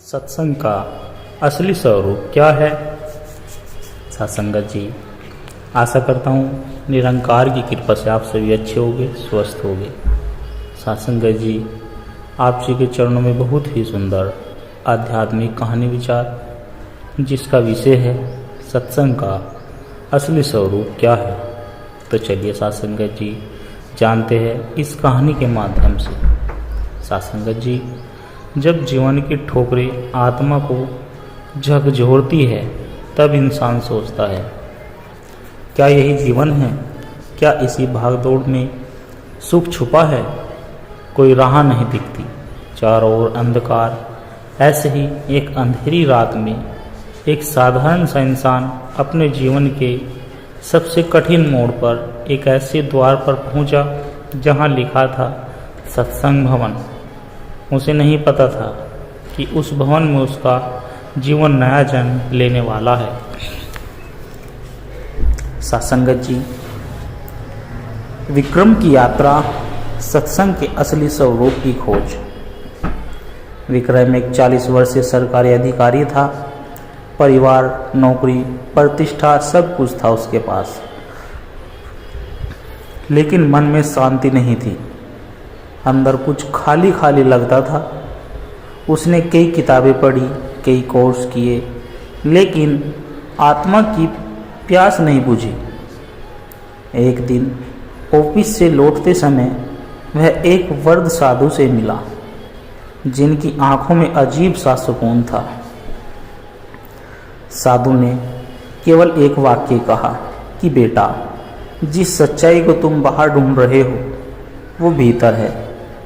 सत्संग का असली स्वरूप क्या है? सत्संगत जी, आशा करता हूँ निरंकार की कृपा से आप सभी अच्छे होंगे, स्वस्थ होंगे। सत्संगत जी, आप जी के चरणों में बहुत ही सुंदर आध्यात्मिक कहानी विचार, जिसका विषय है सत्संग का असली स्वरूप क्या है। तो चलिए सत्संगत जी जानते हैं इस कहानी के माध्यम से। सत्संगत जी, जब जीवन की ठोकरें आत्मा को झकझोरती है तब इंसान सोचता है, क्या यही जीवन है? क्या इसी भागदौड़ में सुख छुपा है? कोई राह नहीं दिखती, चारों ओर अंधकार। ऐसे ही एक अंधेरी रात में एक साधारण सा इंसान अपने जीवन के सबसे कठिन मोड़ पर एक ऐसे द्वार पर पहुंचा जहां लिखा था सत्संग भवन। उसे नहीं पता था कि उस भवन में उसका जीवन नया जन्म लेने वाला है। सत्संगत जी, विक्रम की यात्रा, सत्संग के असली स्वरूप की खोज। विक्रम एक 40 वर्षीय सरकारी अधिकारी था। परिवार, नौकरी, प्रतिष्ठा सब कुछ था उसके पास, लेकिन मन में शांति नहीं थी। अंदर कुछ खाली खाली लगता था। उसने कई किताबें पढ़ी, कई कोर्स किए, लेकिन आत्मा की प्यास नहीं बुझी। एक दिन ऑफिस से लौटते समय वह एक वृद्ध साधु से मिला, जिनकी आंखों में अजीब सा सुकून था। साधु ने केवल एक वाक्य कहा कि बेटा, जिस सच्चाई को तुम बाहर ढूंढ रहे हो वो भीतर है।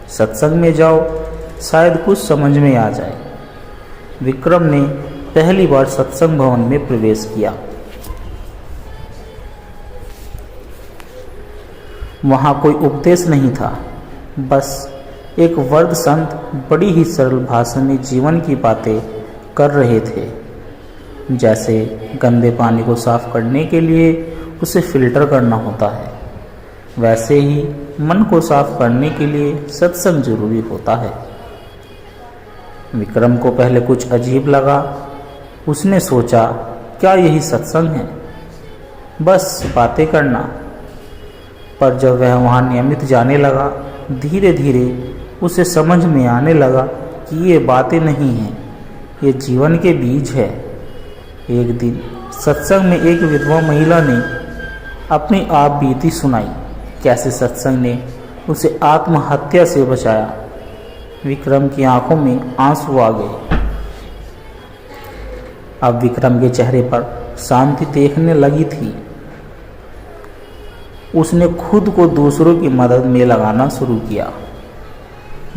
सत्संग में जाओ, शायद कुछ समझ में आ जाए। विक्रम ने पहली बार सत्संग भवन में प्रवेश किया। वहां कोई उपदेश नहीं था, बस एक वृद्ध संत बड़ी ही सरल भाषा में जीवन की बातें कर रहे थे। जैसे गंदे पानी को साफ करने के लिए उसे फिल्टर करना होता है, वैसे ही मन को साफ करने के लिए सत्संग जरूरी होता है। विक्रम को पहले कुछ अजीब लगा। उसने सोचा, क्या यही सत्संग है? बस बातें करना। पर जब वह वहाँ नियमित जाने लगा, धीरे धीरे उसे समझ में आने लगा कि ये बातें नहीं हैं, ये जीवन के बीज है। एक दिन सत्संग में एक विधवा महिला ने अपनी आप बीती सुनाई, कैसे सत्संग ने उसे आत्महत्या से बचाया। विक्रम की आंखों में आंसू आ गए। अब विक्रम के चेहरे पर शांति देखने लगी थी। उसने खुद को दूसरों की मदद में लगाना शुरू किया।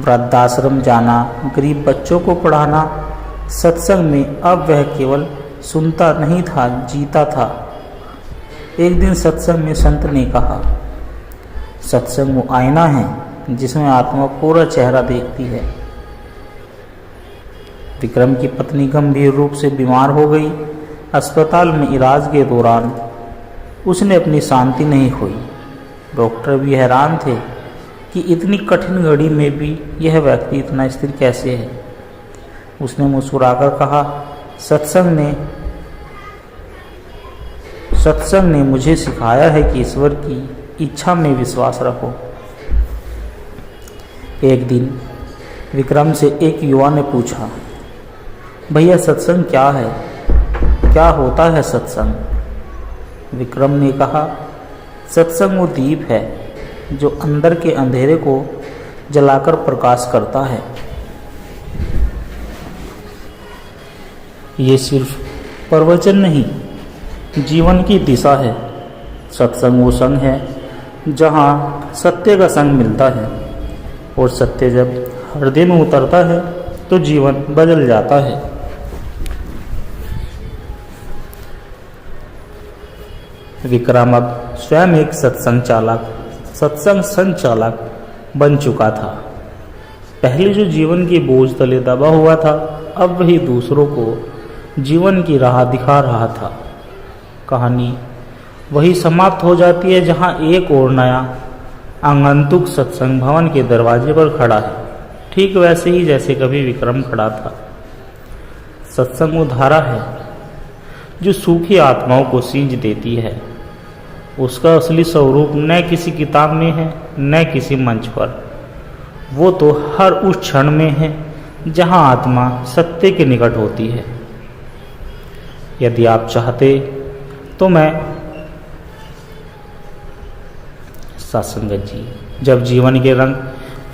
वृद्धाश्रम जाना, गरीब बच्चों को पढ़ाना। सत्संग में अब वह केवल सुनता नहीं था, जीता था। एक दिन सत्संग में संत ने कहा, सत्संग वो आईना है जिसमें आत्मा पूरा चेहरा देखती है। विक्रम की पत्नी गंभीर रूप से बीमार हो गई। अस्पताल में इलाज के दौरान उसने अपनी शांति नहीं खोई। डॉक्टर भी हैरान थे कि इतनी कठिन घड़ी में भी यह व्यक्ति इतना स्थिर कैसे है। उसने मुस्कुराकर कहा, सत्संग ने मुझे सिखाया है कि ईश्वर की इच्छा में विश्वास रखो। एक दिन विक्रम से एक युवा ने पूछा, भैया सत्संग क्या है? क्या होता है सत्संग? विक्रम ने कहा, सत्संग वो दीप है जो अंदर के अंधेरे को जलाकर प्रकाश करता है। ये सिर्फ प्रवचन नहीं, जीवन की दिशा है। सत्संग वो संग है जहाँ सत्य का संग मिलता है, और सत्य जब हृदय में उतरता है तो जीवन बदल जाता है। विक्रम अब स्वयं एक सत्संग संचालक बन चुका था। पहले जो जीवन के बोझ तले दबा हुआ था, अब वही दूसरों को जीवन की राह दिखा रहा था। कहानी वही समाप्त हो जाती है जहां एक और नया आगंतुक सत्संग भवन के दरवाजे पर खड़ा है, ठीक वैसे ही जैसे कभी विक्रम खड़ा था। सत्संग वो धारा है जो सूखी आत्माओं को सींच देती है। उसका असली स्वरूप न किसी किताब में है न किसी मंच पर। वो तो हर उस क्षण में है जहां आत्मा सत्य के निकट होती है। यदि आप चाहते तो मैं सत्संगत जी, जब जीवन के रंग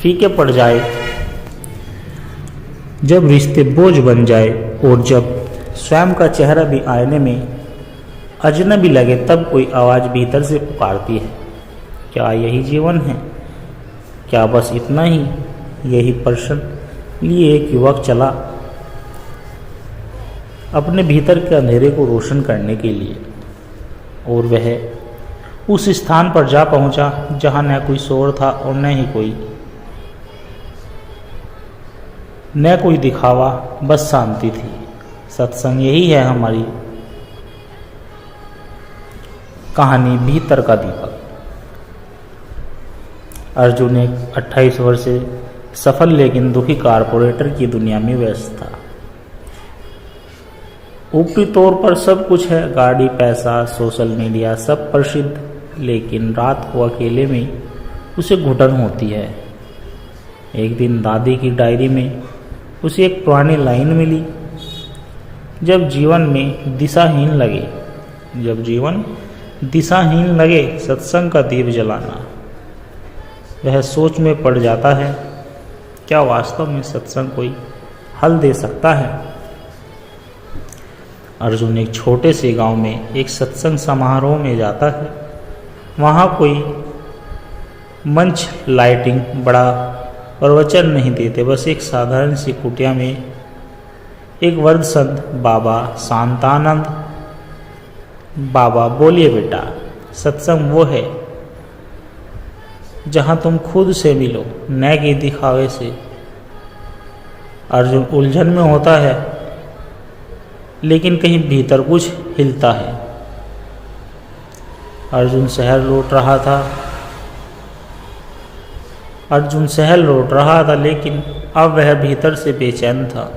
फीके पड़ जाए, जब रिश्ते बोझ बन जाए और जब स्वयं का चेहरा भी आईने में अजनबी लगे, तब कोई आवाज़ भीतर से पुकारती है, क्या यही जीवन है? क्या बस इतना ही? यही प्रश्न लिए एक युवक चला अपने भीतर के अंधेरे को रोशन करने के लिए, और वह उस स्थान पर जा पहुंचा जहां न कोई शोर था और न कोई दिखावा, बस शांति थी। सत्संग यही है हमारी कहानी भीतर का दीपक। अर्जुन एक 28 वर्ष से सफल लेकिन दुखी कारपोरेटर की दुनिया में व्यस्त था। ऊपरी तौर पर सब कुछ है, गाड़ी, पैसा, सोशल मीडिया, सब प्रसिद्ध, लेकिन रात को अकेले में उसे घुटन होती है। एक दिन दादी की डायरी में उसे एक पुरानी लाइन मिली, जब जीवन दिशाहीन लगे सत्संग का दीप जलाना। वह सोच में पड़ जाता है, क्या वास्तव में सत्संग कोई हल दे सकता है? अर्जुन एक छोटे से गांव में एक सत्संग समारोह में जाता है। वहाँ कोई मंच, लाइटिंग, बड़ा प्रवचन नहीं देते, बस एक साधारण सी कुटिया में एक वृद्ध संत बाबा शांतानंद, बाबा बोलिए बेटा, सत्संग वो है जहाँ तुम खुद से मिलो, न कि दिखावे से। अर्जुन उलझन में होता है, लेकिन कहीं भीतर कुछ हिलता है। अर्जुन शहर लौट रहा था, लेकिन अब वह भीतर से बेचैन था।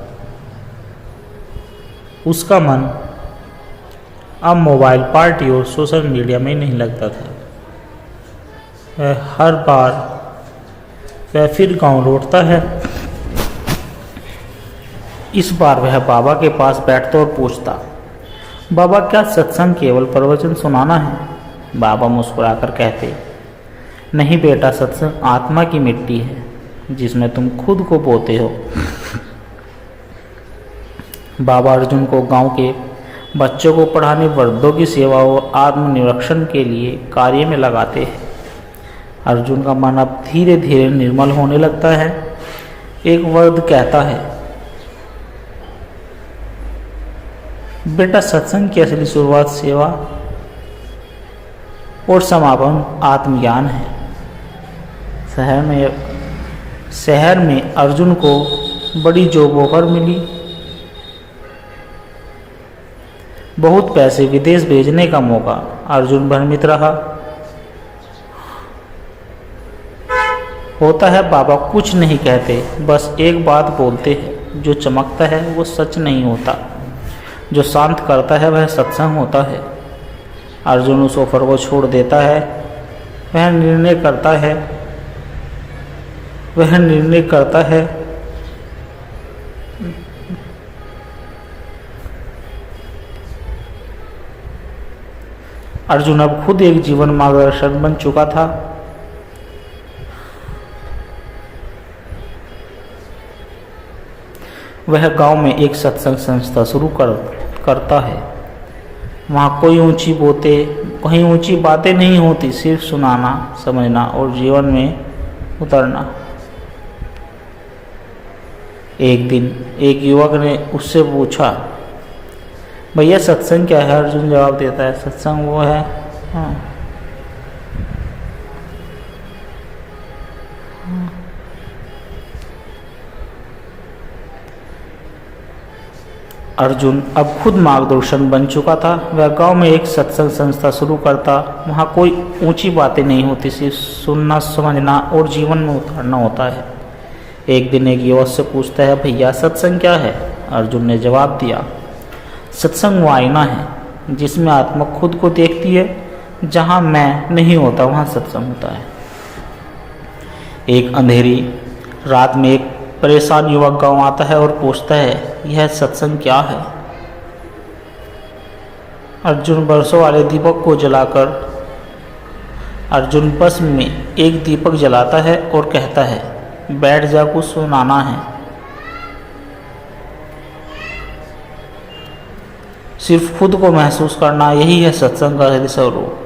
उसका मन अब मोबाइल, पार्टी और सोशल मीडिया में नहीं लगता था। हर बार वह फिर गांव लौटता है। इस बार वह बाबा के पास बैठता और पूछता, बाबा क्या सत्संग केवल प्रवचन सुनाना है? बाबा मुस्कुराकर कहते, नहीं बेटा, सत्संग आत्मा की मिट्टी है जिसमें तुम खुद को बोते हो। बाबा अर्जुन को गांव के बच्चों को पढ़ाने, वृद्धों की सेवा और आत्मनिरीक्षण के लिए कार्य में लगाते हैं। अर्जुन का मन अब धीरे धीरे निर्मल होने लगता है। एक वृद्ध कहता है, बेटा, सत्संग की असली शुरुआत सेवा और समापन आत्मज्ञान है। शहर में अर्जुन को बड़ी जॉब ऑफर मिली, बहुत पैसे, विदेश भेजने का मौका। अर्जुन भ्रमित रहा। होता है बाबा कुछ नहीं कहते, बस एक बात बोलते हैं, जो चमकता है वो सच नहीं होता, जो शांत करता है वह सत्संग होता है। अर्जुन उस ऑफर को छोड़ देता है। वह निर्णय करता है अर्जुन अब खुद एक जीवन मार्गदर्शक बन चुका था। वह गांव में एक सत्संग संस्था शुरू करता है। वहाँ कहीं ऊंची बातें नहीं होती, सिर्फ सुनाना, समझना और जीवन में उतरना। एक दिन एक युवक ने उससे पूछा, भैया सत्संग क्या है? अर्जुन जवाब देता है, सत्संग वो है। अर्जुन अब खुद मार्गदर्शन बन चुका था। वह गांव में एक सत्संग संस्था शुरू करता। वहाँ कोई ऊंची बातें नहीं होती, सिर्फ सुनना, समझना और जीवन में उतारना होता है। एक दिन एक युवक से पूछता है, भैया सत्संग क्या है? अर्जुन ने जवाब दिया, सत्संग वो आईना है जिसमें आत्मा खुद को देखती है। जहाँ मैं नहीं होता वहाँ सत्संग होता है। एक अंधेरी रात में एक परेशान युवक गांव आता है और पूछता है, यह सत्संग क्या है? अर्जुन बरसों वाले दीपक को जलाकर अर्जुन बस में एक दीपक जलाता है और कहता है, बैठ जा, कुछ सुनाना है। सिर्फ खुद को महसूस करना, यही है सत्संग का हृदय स्वरूप।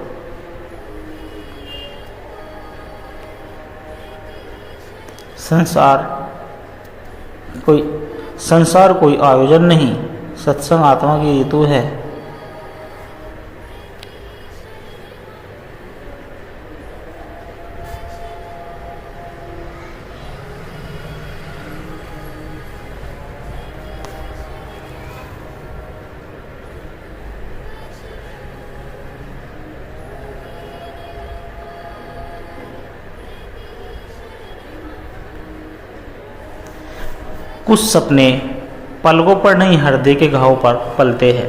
संसार कोई आयोजन नहीं, सत्संग आत्मा की ऋतु है। कुछ सपने पलकों पर नहीं, हृदय के घाव पर पलते हैं।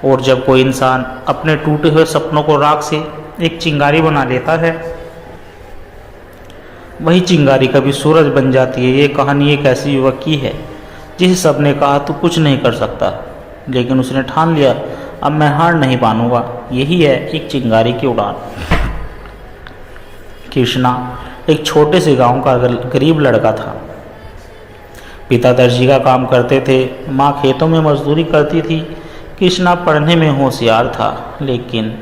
और जब कोई इंसान अपने टूटे हुए सपनों को राख से एक चिंगारी बना लेता है, वही चिंगारी कभी सूरज बन जाती है। ये कहानी एक ऐसे युवक की है जिसे सबने कहा तू कुछ नहीं कर सकता, लेकिन उसने ठान लिया अब मैं हार नहीं मानूंगा। यही है एक चिंगारी की उड़ान। कृष्णा एक छोटे से गांव का गरीब लड़का था। पिता दर्जी का काम करते थे, माँ खेतों में मजदूरी करती थी। कृष्णा पढ़ने में होशियार था, लेकिन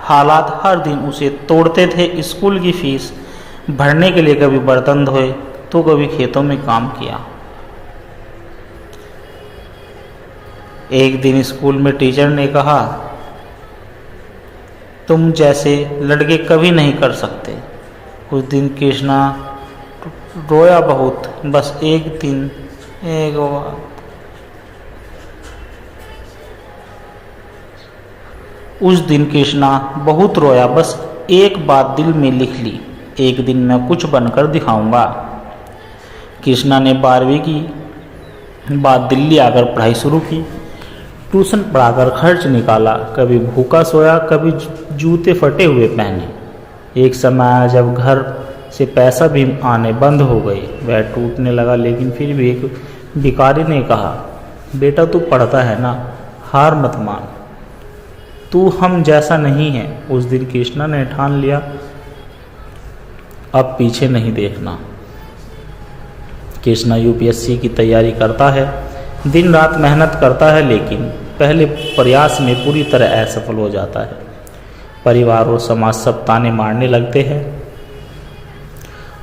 हालात हर दिन उसे तोड़ते थे। स्कूल की फीस भरने के लिए कभी बर्तन धोए तो कभी खेतों में काम किया। एक दिन स्कूल में टीचर ने कहा, तुम जैसे लड़के कभी नहीं कर सकते। उस दिन कृष्णा रोया बहुत, बस एक बार। उस दिन कृष्णा बहुत रोया, बस एक बात दिल में लिख ली, एक दिन मैं कुछ बनकर दिखाऊंगा। कृष्णा ने 12वीं की बाद दिल्ली आकर पढ़ाई शुरू की। ट्यूशन पढ़ाकर खर्च निकाला, कभी भूखा सोया, कभी जूते फटे हुए पहने। एक समय आया जब घर से पैसा भी आने बंद हो गए, वह टूटने लगा। लेकिन फिर भी एक भिखारी ने कहा, बेटा तू पढ़ता है ना, हार मत मान, तू हम जैसा नहीं है। उस दिन कृष्णा ने ठान लिया अब पीछे नहीं देखना। कृष्णा यूपीएससी की तैयारी करता है, दिन रात मेहनत करता है, लेकिन पहले प्रयास में पूरी तरह असफल हो जाता है। परिवार और समाज सब ताने मारने लगते हैं,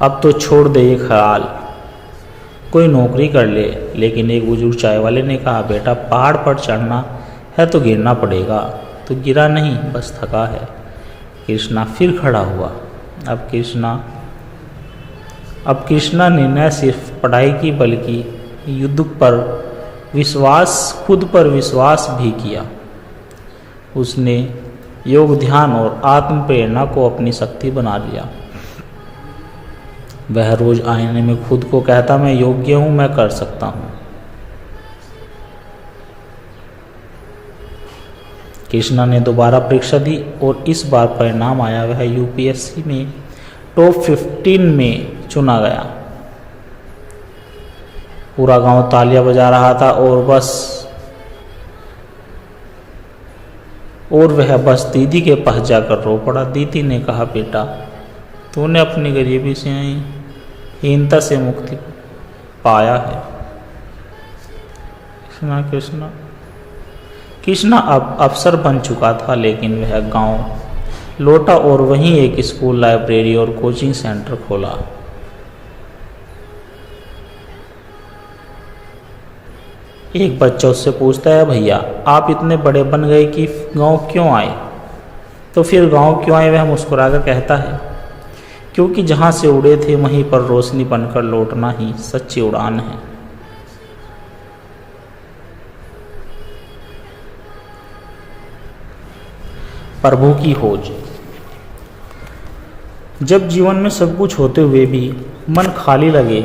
अब तो छोड़ दे ये ख्याल, कोई नौकरी कर ले। लेकिन एक बुजुर्ग चाय वाले ने कहा, बेटा पहाड़ पर चढ़ना है तो गिरना पड़ेगा। तो गिरा नहीं, बस थका है। कृष्णा फिर खड़ा हुआ। अब कृष्णा ने न सिर्फ पढ़ाई की बल्कि युद्ध पर विश्वास, खुद पर विश्वास भी किया। उसने योग, ध्यान और आत्म प्रेरणा को अपनी शक्ति बना लिया। वह रोज आईने में खुद को कहता, मैं योग्य हूं, मैं कर सकता हूं। कृष्णा ने दोबारा परीक्षा दी और इस बार परिणाम आया, वह यूपीएससी में टॉप 15 में चुना गया। पूरा गांव तालियां बजा रहा था और वह बस दीदी के पास जाकर रो पड़ा। दीदी ने कहा, बेटा तूने अपनी गरीबी से हीनता से मुक्ति पाया है। कृष्णा अब अफसर बन चुका था, लेकिन वह गांव लौटा और वहीं एक स्कूल, लाइब्रेरी और कोचिंग सेंटर खोला। एक बच्चा उससे पूछता है, भैया आप इतने बड़े बन गए कि गांव क्यों आए? तो फिर गांव क्यों आए? वह मुस्कुराकर कहता है, क्योंकि जहां से उड़े थे वहीं पर रोशनी बनकर लौटना ही सच्ची उड़ान है। प्रभु की खोज। जब जीवन में सब कुछ होते हुए भी मन खाली लगे,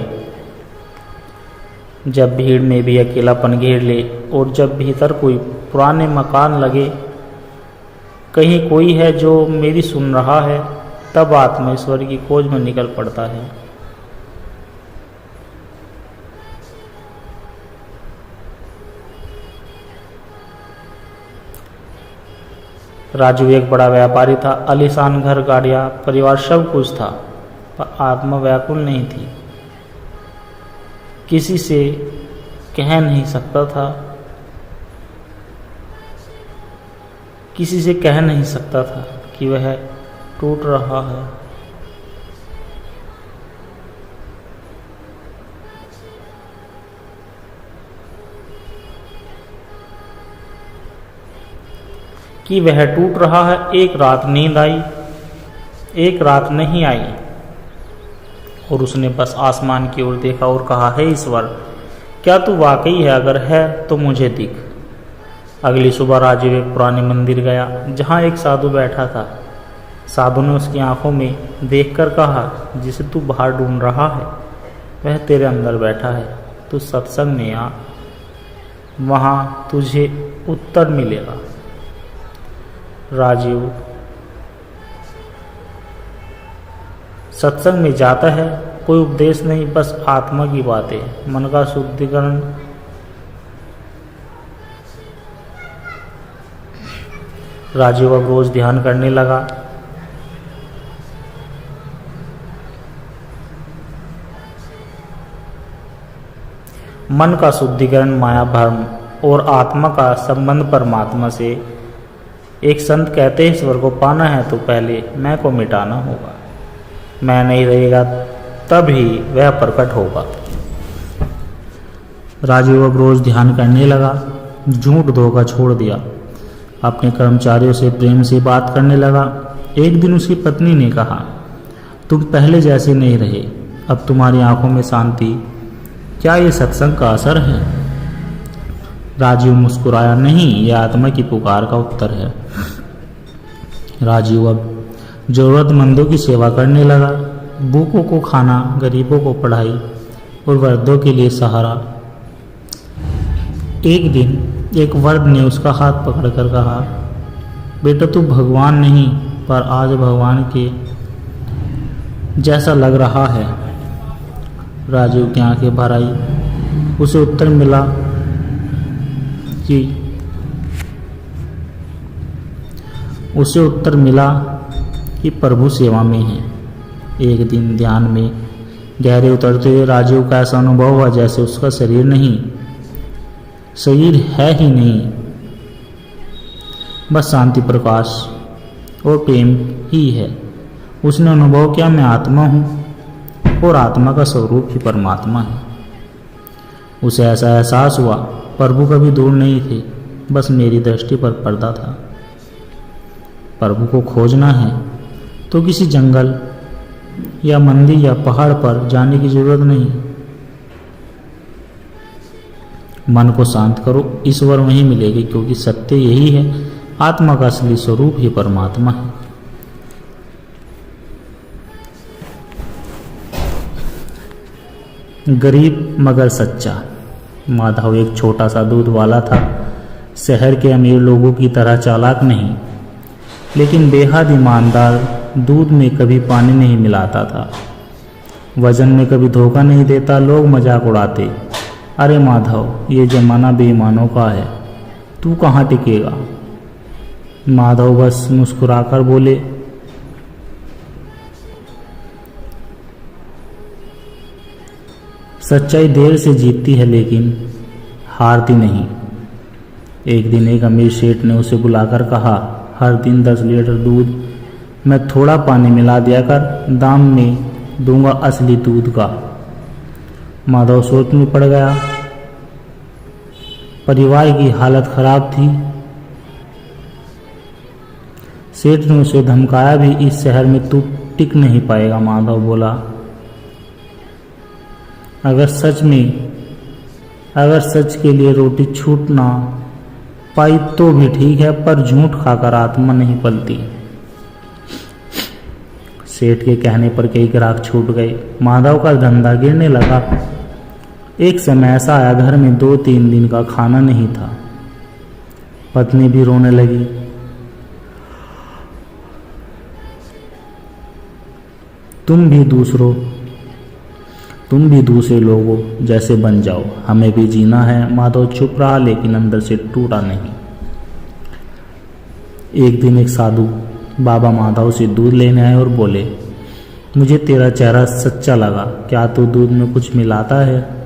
जब भीड़ में भी अकेलापन घेर ले और जब भीतर कोई पुराने मकान लगे, कहीं कोई है जो मेरी सुन रहा है, तब आत्मा ईश्वर की खोज में निकल पड़ता है। राजू एक बड़ा व्यापारी था, आलीशान घर, गाड़ियां, परिवार सब कुछ था, पर आत्मा व्याकुल नहीं थी। किसी से कह नहीं सकता था, किसी से कह नहीं सकता था कि वह टूट रहा है। कि वह टूट रहा है। एक रात नींद आई, एक रात नहीं आई, और उसने बस आसमान की ओर देखा और कहा, हे ईश्वर, क्या तू वाकई है? अगर है तो मुझे दिख। अगली सुबह राजीव एक पुराने मंदिर गया जहाँ एक साधु बैठा था। साधु ने उसकी आंखों में देखकर कहा, जिसे तू बाहर ढूंढ रहा है वह तेरे अंदर बैठा है, तू सत्संग में आ, वहाँ तुझे उत्तर मिलेगा। राजीव सत्संग में जाता है, कोई उपदेश नहीं, बस आत्मा की बातें, मन का शुद्धिकरण। राजीव अब रोज ध्यान करने लगा। मन का शुद्धिकरण, माया भ्रम और आत्मा का संबंध परमात्मा से। एक संत कहते हैं, ईश्वर को पाना है तो पहले मैं को मिटाना होगा। मैं नहीं रहेगा तभी वह प्रकट होगा। राजीव अब रोज ध्यान करने लगा, झूठ धोखा छोड़ दिया, अपने कर्मचारियों से प्रेम से बात करने लगा। एक दिन उसकी पत्नी ने कहा, तुम पहले जैसे नहीं रहे, अब तुम्हारी आंखों में शांति, क्या ये सत्संग का असर है? राजीव मुस्कुराया, नहीं, यह आत्मा की पुकार का उत्तर है। राजीव अब जरूरतमंदों की सेवा करने लगा, भूखों को खाना, गरीबों को पढ़ाई और वृद्धों के लिए सहारा। एक दिन एक वृद्ध ने उसका हाथ पकड़कर कहा, बेटा तू भगवान नहीं पर आज भगवान के जैसा लग रहा है। राजीव की आंखें भर आई। उसे उत्तर मिला कि प्रभु सेवा में है। एक दिन ध्यान में गहरे उतरते हुए राजीव का ऐसा अनुभव हुआ जैसे उसका शरीर है ही नहीं, बस शांति, प्रकाश और प्रेम ही है। उसने अनुभव किया, मैं आत्मा हूँ और आत्मा का स्वरूप ही परमात्मा है। उसे ऐसा एहसास हुआ, प्रभु कभी दूर नहीं थे, बस मेरी दृष्टि पर पर्दा था। प्रभु को खोजना है तो किसी जंगल या मंदिर या पहाड़ पर जाने की जरूरत नहीं। मन को शांत करो, ईश्वर वहीं मिलेगी, क्योंकि सत्य यही है, आत्मा का असली स्वरूप ही परमात्मा है। गरीब मगर सच्चा। माधव एक छोटा सा दूध वाला था, शहर के अमीर लोगों की तरह चालाक नहीं, लेकिन बेहद ईमानदार। दूध में कभी पानी नहीं मिलाता था, वजन में कभी धोखा नहीं देता। लोग मजाक उड़ाते, अरे माधव, ये जमाना बेईमानों का है, तू कहाँ टिकेगा? माधव बस मुस्कुराकर बोले, सच्चाई देर से जीतती है लेकिन हारती नहीं। एक दिन एक अमीर सेठ ने उसे बुलाकर कहा, हर दिन 10 लीटर दूध में थोड़ा पानी मिला दिया कर, दाम में दूंगा असली दूध का। माधव सोच में पड़ गया, परिवार की हालत खराब थी। सेठ ने उसे धमकाया भी, इस शहर में तू टिक नहीं पाएगा। माधव बोला, अगर सच के लिए रोटी छूट ना पाई तो भी ठीक है, पर झूठ खाकर आत्मा नहीं पलती। सेठ के कहने पर कई ग्राहक छूट गए। माधव का धंधा गिरने लगा। एक समय ऐसा आया, घर में 2-3 दिन का खाना नहीं था। पत्नी भी रोने लगी। तुम भी दूसरे लोगों जैसे बन जाओ, हमें भी जीना है। माधव चुप रहा, लेकिन अंदर से टूटा नहीं। एक दिन एक साधु बाबा माधव से दूध लेने आए और बोले, मुझे तेरा चेहरा सच्चा लगा, क्या तू दूध में कुछ मिलाता है?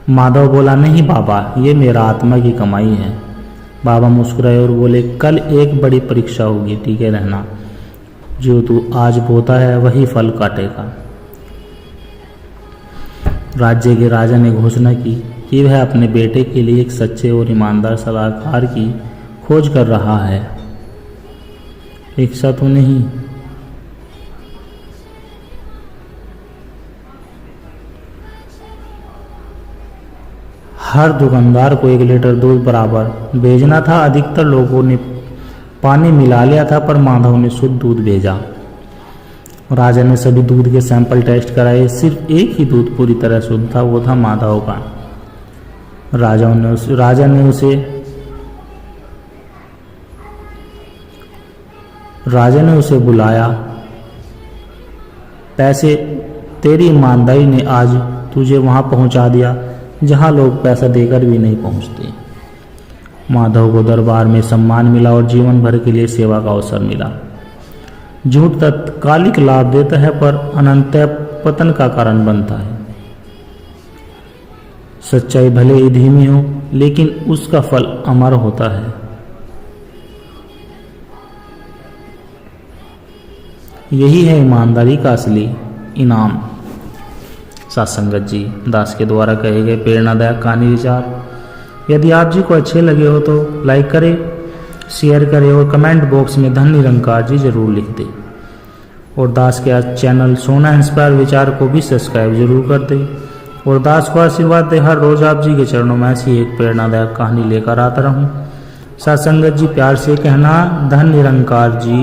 माधव बोला, नहीं बाबा, ये मेरा आत्मा की कमाई है। बाबा मुस्कुराए और बोले, कल एक बड़ी परीक्षा होगी, टीके रहना। जो तू आज बोता है वही फल काटेगा। राज्य के राजा ने घोषणा की कि वह अपने बेटे के लिए एक सच्चे और ईमानदार सलाहकार की खोज कर रहा है। रिक्शा तो नहीं। हर दुकानदार को 1 लीटर दूध बराबर भेजना था। अधिकतर लोगों ने पानी मिला लिया था, पर माधव ने शुद्ध दूध भेजा। राजा ने सभी दूध के सैंपल टेस्ट कराए। सिर्फ एक ही दूध पूरी तरह शुद्ध था, वो था माधव का। राजा ने उसे बुलाया। पैसे, तेरी ईमानदारी ने आज तुझे वहां पहुंचा दिया जहां लोग पैसा देकर भी नहीं पहुंचते। माधव को दरबार में सम्मान मिला और जीवन भर के लिए सेवा का अवसर मिला। झूठ तत्कालिक लाभ देता है, पर अनंत पतन का कारण बनता है। सच्चाई भले ही धीमी हो, लेकिन उसका फल अमर होता है। यही है ईमानदारी का असली इनाम। सत्संगत जी दास के द्वारा कहे गए प्रेरणादायक कहानी विचार यदि आप जी को अच्छे लगे हो तो लाइक करें, शेयर करें और कमेंट बॉक्स में धन निरंकार जी जरूर लिख दें। और दास के आज चैनल सोना इंस्पायर विचार को भी सब्सक्राइब जरूर कर दें। और दास को आशीर्वाद दे हर रोज आप जी के चरणों में ऐसी एक प्रेरणादायक कहानी लेकर आता रहूं। सत्संगत जी प्यार से कहना, धन निरंकार जी।